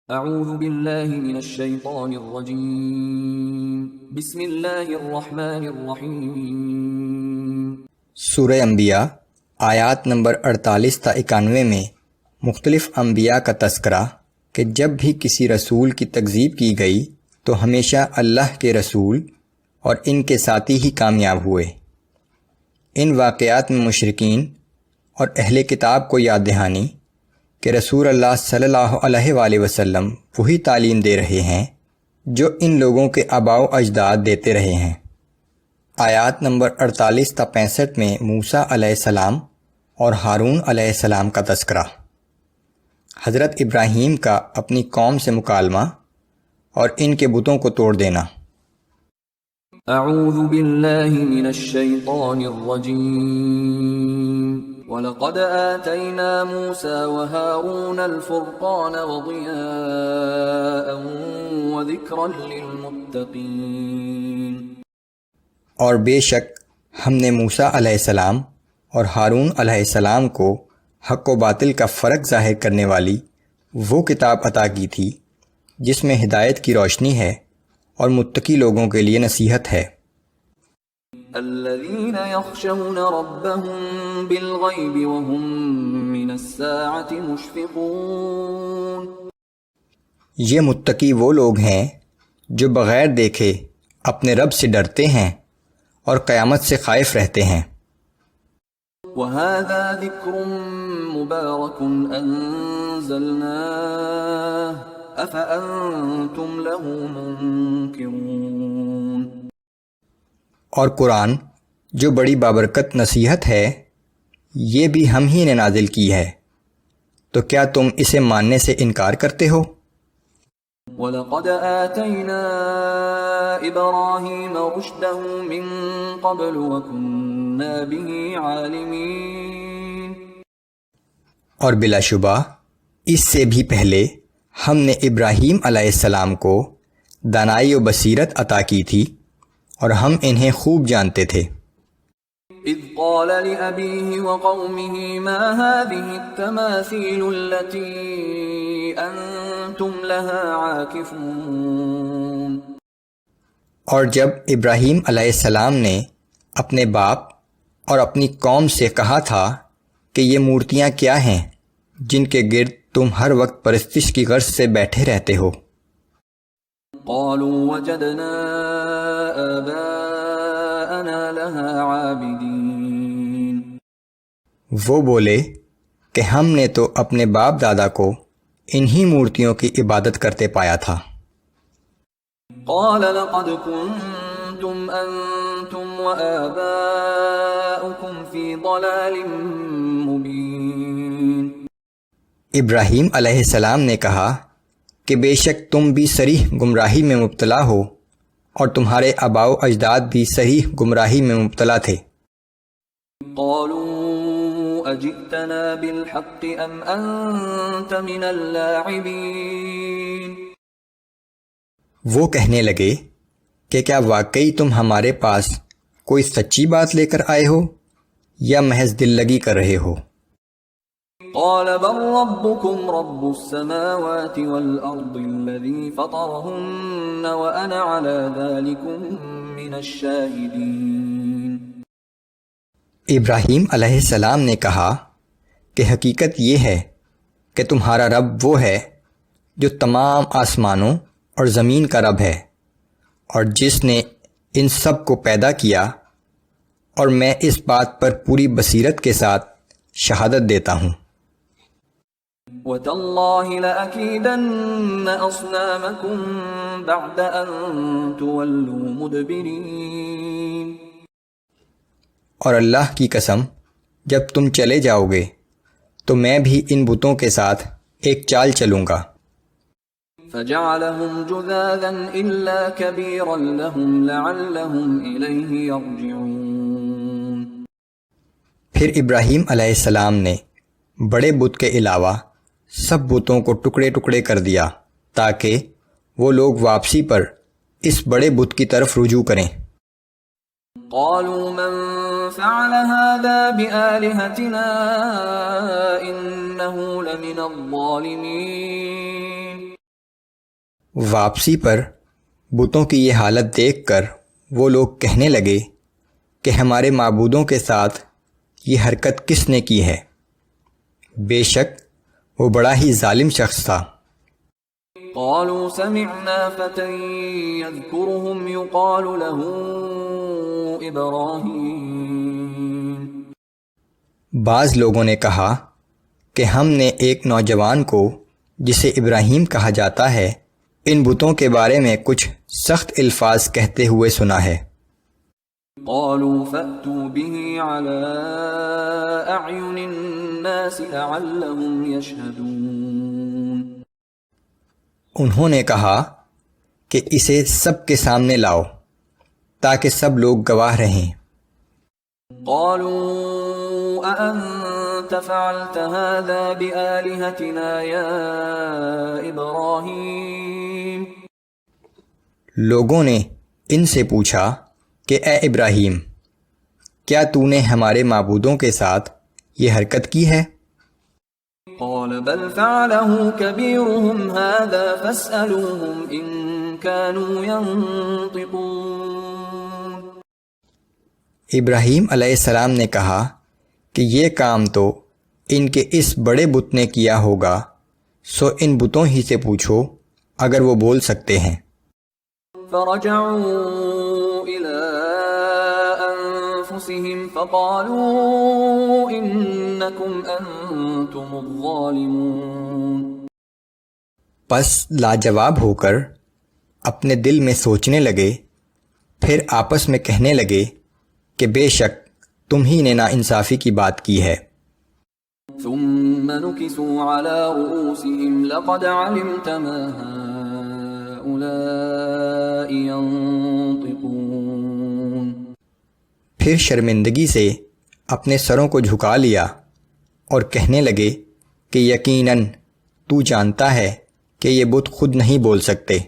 اعوذ باللہ من الشیطان الرجیم بسم اللہ الرحمن الرحیم۔ سورہ انبیاء آیات نمبر 48 تا 91 میں مختلف انبیاء کا تذکرہ کہ جب بھی کسی رسول کی تکذیب کی گئی تو ہمیشہ اللہ کے رسول اور ان کے ساتھی ہی کامیاب ہوئے۔ ان واقعات میں مشرکین اور اہل کتاب کو یاد دہانی کہ رسول اللہ صلی اللہ علیہ وآلہ وسلم وہی تعلیم دے رہے ہیں جو ان لوگوں کے آباء و اجداد دیتے رہے ہیں۔ آیات نمبر 48 تا 65 میں موسیٰ علیہ السلام اور ہارون علیہ السلام کا تذکرہ، حضرت ابراہیم کا اپنی قوم سے مکالمہ اور ان کے بتوں کو توڑ دینا۔ اعوذ باللہ من الشیطان الرجیم وَلَقَدْ آتَيْنَا مُوسَى وَهَارُونَ الْفُرْقَانَ وَضِيَاءً وَذِكْرًا لِلْمُتَّقِينَ۔ اور بے شک ہم نے موسیٰ علیہ السلام اور ہارون علیہ السلام کو حق و باطل کا فرق ظاہر کرنے والی وہ کتاب عطا کی تھی جس میں ہدایت کی روشنی ہے اور متقی لوگوں کے لیے نصیحت ہے۔ الذین یخشون ربهم بالغیب وهم من الساعة مشفقون۔ یہ متقی وہ لوگ ہیں جو بغیر دیکھے اپنے رب سے ڈرتے ہیں اور قیامت سے خائف رہتے ہیں۔ وَهَذَا ذِكْرٌ مُبَارَكٌ أَنزَلْنَاهُ أَفَأَنْتُمْ لَهُ مُنْكِرُونَ۔ اور قرآن جو بڑی بابرکت نصیحت ہے یہ بھی ہم ہی نے نازل کی ہے، تو کیا تم اسے ماننے سے انکار کرتے ہو؟ وَلَقَدْ آتَيْنَا إِبْرَاهِيمَ رُشْدَهُ مِنْ قَبْلُ وَكُنَّا بِهِ عَالِمِينَ۔ اور بلا شبہ اس سے بھی پہلے ہم نے ابراہیم علیہ السلام کو دانائی و بصیرت عطا کی تھی اور ہم انہیں خوب جانتے تھے۔ اذ قال لأبيه وقومه ما هذه التماثيل التي أنتم لها عاكفون۔ اور جب ابراہیم علیہ السلام نے اپنے باپ اور اپنی قوم سے کہا تھا کہ یہ مورتیاں کیا ہیں جن کے گرد تم ہر وقت پرستش کی غرض سے بیٹھے رہتے ہو؟ قالوا وجدنا آباءنا لها عابدين۔ وہ بولے کہ ہم نے تو اپنے باپ دادا کو انہی مورتیوں کی عبادت کرتے پایا تھا۔ قال لقد كنتم انتم وآباؤكم في ضلال مبين۔ ابراہیم علیہ السلام نے کہا کہ بے شک تم بھی صریح گمراہی میں مبتلا ہو اور تمہارے آباء و اجداد بھی صریح گمراہی میں مبتلا تھے۔ قالوا اجئتنا بالحق ام انت من اللاعبین۔ وہ کہنے لگے کہ کیا واقعی تم ہمارے پاس کوئی سچی بات لے کر آئے ہو یا محض دل لگی کر رہے ہو؟ قال بل ربكم رب السماوات والأرض الذي فطرهن وأنا على ذلكم من الشاهدين۔ ابراہیم علیہ السلام نے کہا کہ حقیقت یہ ہے کہ تمہارا رب وہ ہے جو تمام آسمانوں اور زمین کا رب ہے اور جس نے ان سب کو پیدا کیا، اور میں اس بات پر پوری بصیرت کے ساتھ شہادت دیتا ہوں۔ وَتَاللَّهِ لَأَكِيدَنَّ أَصْنَامَكُمْ بَعْدَ أَن تُوَلُّوا مُدْبِرِينَ۔ اور اللہ کی قسم جب تم چلے جاؤ گے تو میں بھی ان بتوں کے ساتھ ایک چال چلوں گا۔ فَجَعَلَهُمْ جُذَاذًا إِلَّا كَبِيرًا لَهُمْ لَعَلَّهُمْ إِلَيْهِ يَرْجِعُونَ۔ پھر ابراہیم علیہ السلام نے بڑے بت کے علاوہ سب بتوں کو ٹکڑے ٹکڑے کر دیا تاکہ وہ لوگ واپسی پر اس بڑے بت کی طرف رجوع کریں۔ قالوا من فعل هذا بآلهتنا إنه لمن الظالمين۔ واپسی پر بتوں کی یہ حالت دیکھ کر وہ لوگ کہنے لگے کہ ہمارے معبودوں کے ساتھ یہ حرکت کس نے کی ہے؟ بے شک وہ بڑا ہی ظالم شخص تھا۔ قالوا سمعنا فتى يذكرهم يقال له إبراهيم۔ بعض لوگوں نے کہا کہ ہم نے ایک نوجوان کو جسے ابراہیم کہا جاتا ہے ان بتوں کے بارے میں کچھ سخت الفاظ کہتے ہوئے سنا ہے۔ قالوا فأتوا به على أعين الناس لعلهم يشهدون۔ انہوں نے کہا کہ اسے سب کے سامنے لاؤ تاکہ سب لوگ گواہ رہیں۔ قالوا أأنت فعلت هذا بآلهتنا يا إبراهيم؟ لوگوں نے ان سے پوچھا کہ اے ابراہیم، کیا تو نے ہمارے معبودوں کے ساتھ یہ حرکت کی ہے؟ قال بل فعله كبيرهم هذا فاسألوهم إن كانوا ينطقون۔ ابراہیم علیہ السلام نے کہا کہ یہ کام تو ان کے اس بڑے بت نے کیا ہوگا، سو ان بتوں ہی سے پوچھو اگر وہ بول سکتے ہیں۔ فرجعوا إلى أنفسهم فقالوا إنكم أنتم الظالمون۔ پس لاجواب ہو کر اپنے دل میں سوچنے لگے، پھر آپس میں کہنے لگے کہ بے شک تم ہی نے ناانصافی کی بات کی ہے۔ ثم نكسوا على رؤوسهم لقد علمت ما هؤلاء ينطقون۔ پھر شرمندگی سے اپنے سروں کو جھکا لیا اور کہنے لگے کہ یقیناً تو جانتا ہے کہ یہ بت خود نہیں بول سکتے۔